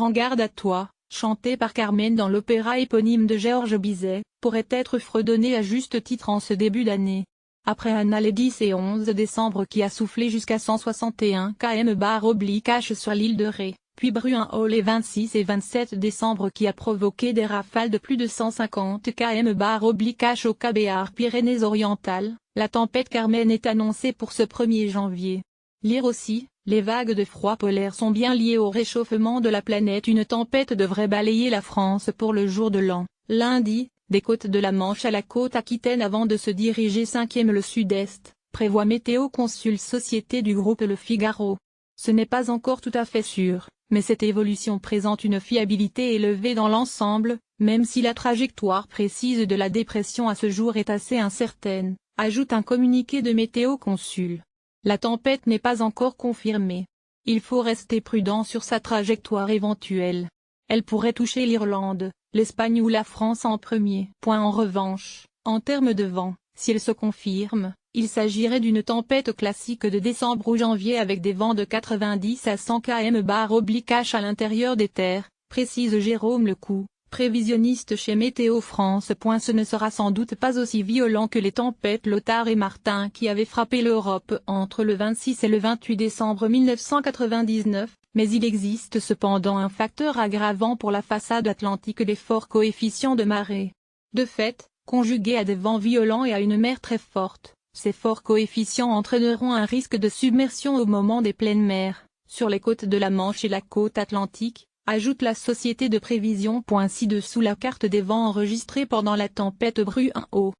Prends garde à toi, chanté par Carmen dans l'opéra éponyme de Georges Bizet, pourrait être fredonné à juste titre en ce début d'année. Après un aller 10 et 11 décembre qui a soufflé jusqu'à 161 km/h sur l'île de Ré, puis Bruin-Haut les 26 et 27 décembre qui a provoqué des rafales de plus de 150 km/h au Cabéar-Pyrénées-Orientales, la tempête Carmen est annoncée pour ce 1er janvier. Lire aussi, les vagues de froid polaire sont bien liées au réchauffement de la planète. Une tempête devrait balayer la France pour le jour de l'an, lundi, des côtes de la Manche à la côte aquitaine avant de se diriger 5e le sud-est, prévoit Météo Consul Société du groupe Le Figaro. Ce n'est pas encore tout à fait sûr, mais cette évolution présente une fiabilité élevée dans l'ensemble, même si la trajectoire précise de la dépression à ce jour est assez incertaine, ajoute un communiqué de Météo Consul. La tempête n'est pas encore confirmée. Il faut rester prudent sur sa trajectoire éventuelle. Elle pourrait toucher l'Irlande, l'Espagne ou la France en premier. En revanche, en termes de vent, si elle se confirme, il s'agirait d'une tempête classique de décembre ou janvier avec des vents de 90 à 100 km/h à l'intérieur des terres, précise Jérôme Lecoux, prévisionniste chez Météo France. Ce ne sera sans doute pas aussi violent que les tempêtes Lothar et Martin qui avaient frappé l'Europe entre le 26 et le 28 décembre 1999, mais il existe cependant un facteur aggravant pour la façade atlantique: les forts coefficients de marée. De fait, conjugués à des vents violents et à une mer très forte, ces forts coefficients entraîneront un risque de submersion au moment des pleines mers, sur les côtes de la Manche et la côte atlantique, ajoute la société de prévision. Ci-dessous la carte des vents enregistrés pendant la tempête Bruin-Haut.